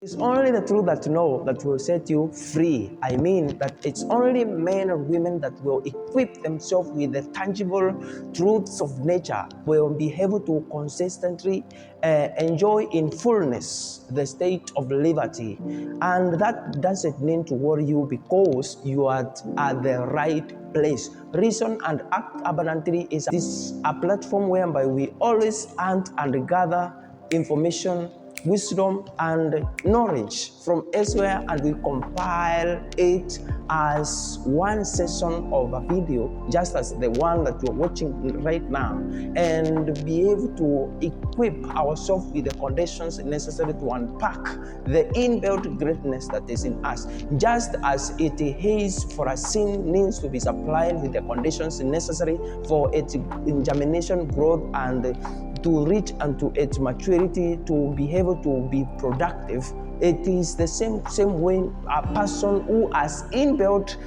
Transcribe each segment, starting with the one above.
It's only the truth that you know that will set you free. I mean that it's only men and women that will equip themselves with the tangible truths of nature, will be able to consistently enjoy in fullness the state of liberty. And that doesn't mean to worry you because you are at the right place. Reason and Act Abundantly is this a platform whereby we always hunt and gather information, wisdom, and knowledge from elsewhere, and we compile it as one session of a video, just as the one that you're watching right now, and be able to equip ourselves with the conditions necessary to unpack the inbuilt greatness that is in us. Just as it is for a seed needs to be supplied with the conditions necessary for its germination, growth, and to reach unto its maturity, to be able to be productive. It is the same way a person who has inbuilt,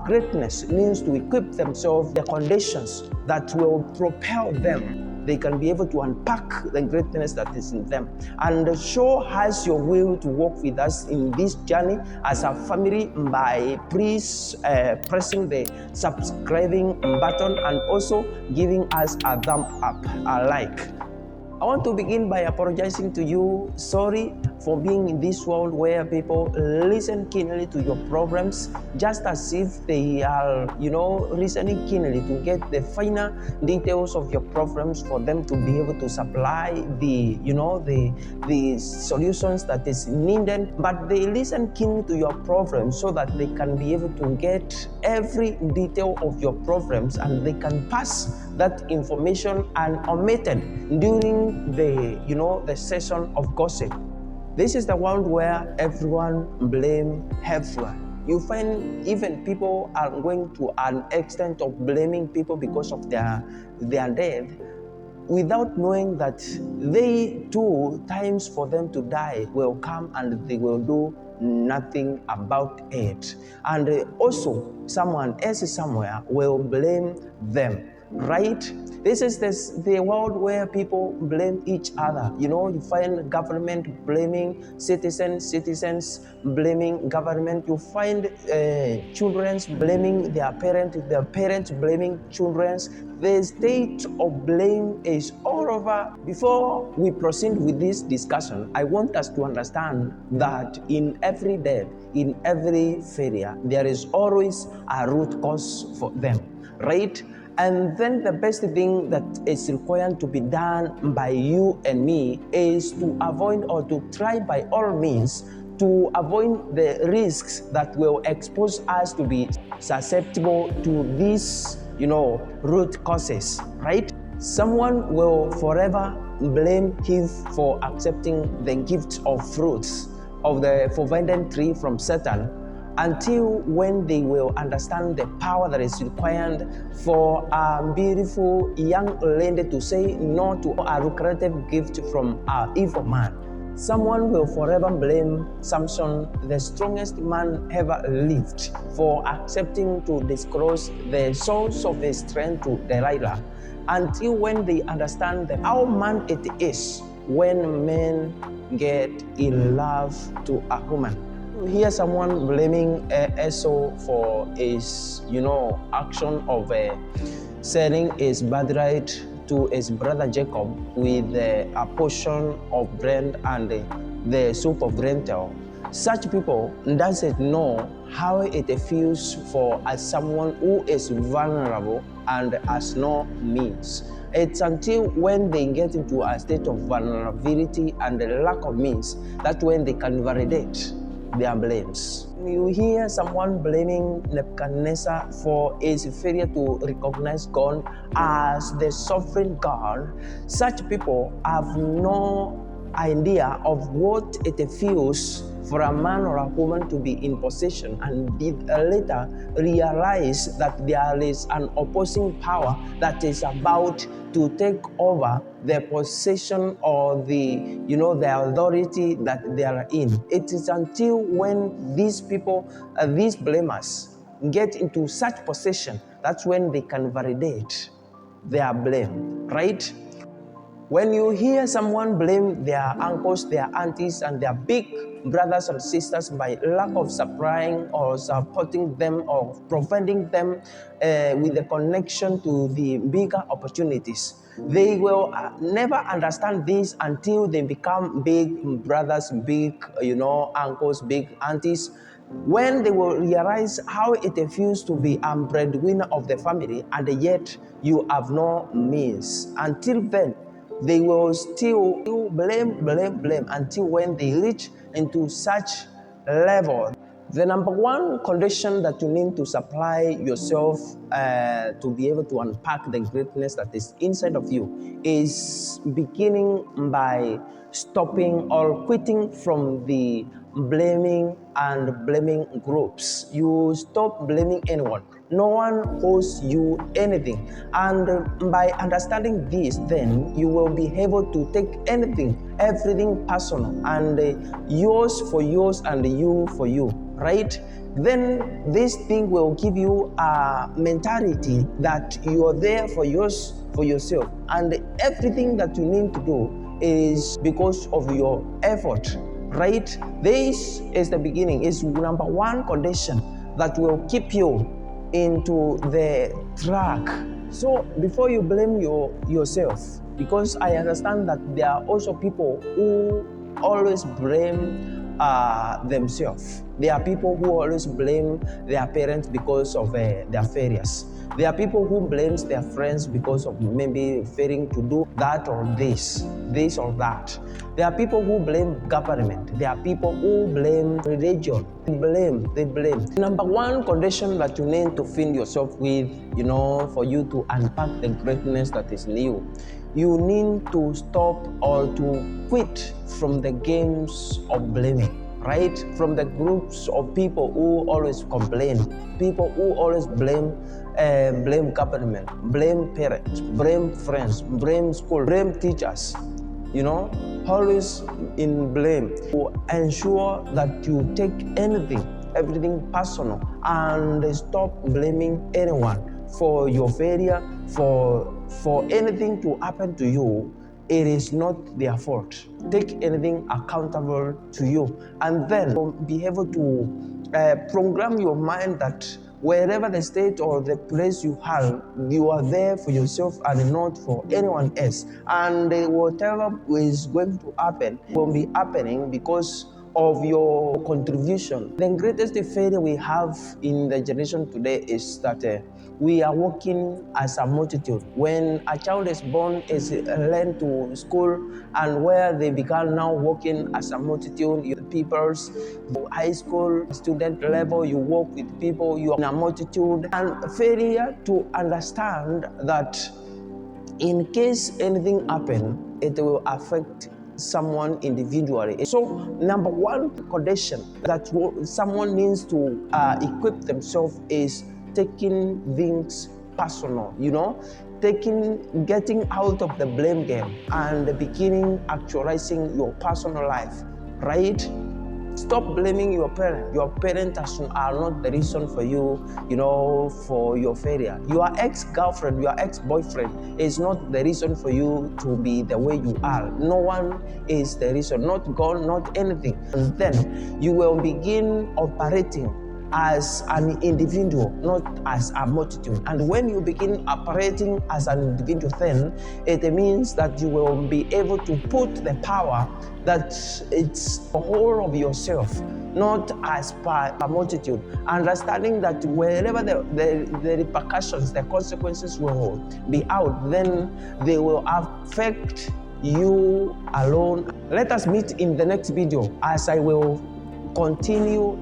greatness needs to equip themselves the conditions that will propel them. They can be able to unpack the greatness that is in them. And show us your will to walk with us in this journey as a family by please pressing the subscribing button and also giving us a thumb up, a like. I want to begin by apologizing to you. Sorry for being in this world where people listen keenly to your programs, just as if they are, listening keenly to get the finer details of your programs for them to be able to supply the solutions that is needed. But they listen keenly to your programs so that they can be able to get every detail of your programs, and they can pass that information unomitted during the session of gossip. This is the world where everyone blame everyone. You find even people are going to an extent of blaming people because of their death, without knowing that they too, times for them to die will come and they will do nothing about it. And also someone else somewhere will blame them, right? This is the world where people blame each other. You find government blaming citizens blaming government. You find children blaming their parents blaming children. The state of blame is all over. Before we proceed with this discussion, I want us to understand that in every death, in every failure, there is always a root cause for them, right? And then the best thing that is required to be done by you and me is to avoid, or to try by all means to avoid the risks that will expose us to be susceptible to these, root causes, right? Someone will forever blame Eve for accepting the gift of fruits of the forbidden tree from Satan, until when they will understand the power that is required for a beautiful young lady to say no to a lucrative gift from an evil man. Someone will forever blame Samson, the strongest man ever lived, for accepting to disclose the source of his strength to Delilah, until when they understand how man it is when men get in love to a woman. You hear someone blaming Esau for his, action of selling his birthright to his brother Jacob with a portion of bread and the soup of lentil. Such people doesn't know how it feels for someone who is vulnerable and has no means. It's until when they get into a state of vulnerability and the lack of means that when they can validate their blames. You hear someone blaming Nebuchadnezzar for his failure to recognize God as the sovereign God. Such people have no idea of what it feels for a man or a woman to be in possession and did later realize that there is an opposing power that is about to take over the possession or the authority that they are in. It is until when these people, these blamers, get into such possession, that's when they can validate their blame, right? When you hear someone blame their uncles, their aunties, and their big brothers and sisters by lack of supplying or supporting them or providing them with the connection to the bigger opportunities, they will never understand this until they become big brothers, big, uncles, big aunties, when they will realize how it feels to be a breadwinner of the family and yet you have no means. Until then, they will still blame until when they reach into such level. The number one condition that you need to supply yourself to be able to unpack the greatness that is inside of you is beginning by stopping or quitting from the blaming and blaming groups. You stop blaming anyone. No one owes you anything. And by understanding this, then you will be able to take everything personal, and yours for yours and you for you, right? Then this thing will give you a mentality that you are there for yourself, and everything that you need to do is because of your effort, right? This is the beginning, is number one condition that will keep you into the track. So before you blame yourself, because I understand that there are also people who always blame themselves. There are people who always blame their parents because of their failures. There are people who blames their friends because of maybe failing to do that or this or that. There are people who blame government. There are people who blame religion. They blame. Number one condition that you need to fill yourself with, for you to unpack the greatness that is in you need to stop or to quit from the games of blaming. Right? From the groups of people who always complain, people who always blame government, blame parents, blame friends, blame school, blame teachers, always in blame. To ensure that you take everything personal, and stop blaming anyone for your failure, for anything to happen to you. It is not their fault. Take anything accountable to you, and then be able to program your mind that wherever the state or the place you are there for yourself and not for anyone else. And whatever is going to happen will be happening because of your contribution. The greatest failure we have in the generation today is that we are working as a multitude. When a child is born, is learned to school, and where they began now working as a multitude, people's high school student level, you work with people, you are in a multitude, and failure to understand that in case anything happen, it will affect someone individually. So number one condition that someone needs to equip themselves is taking things personal, getting out of the blame game and beginning actualizing your personal life, right? Stop blaming your parents. Your parents are not the reason for you, for your failure. Your ex-girlfriend, your ex-boyfriend is not the reason for you to be the way you are. No one is the reason, not God, not anything. And then you will begin operating as an individual, not as a multitude. And when you begin operating as an individual, then it means that you will be able to put the power that it's the whole of yourself, not as per a multitude. Understanding that wherever the repercussions, the consequences will be out, then they will affect you alone. Let us meet in the next video as I will continue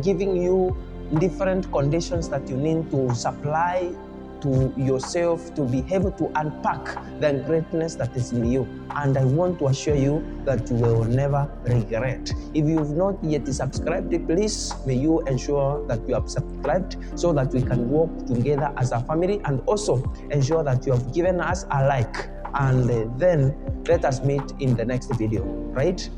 giving you different conditions that you need to supply to yourself to be able to unpack the greatness that is in you. And I want to assure you that you will never regret. If you've not yet subscribed, please may you ensure that you have subscribed so that we can work together as a family, and also ensure that you have given us a like, and then let us meet in the next video, right?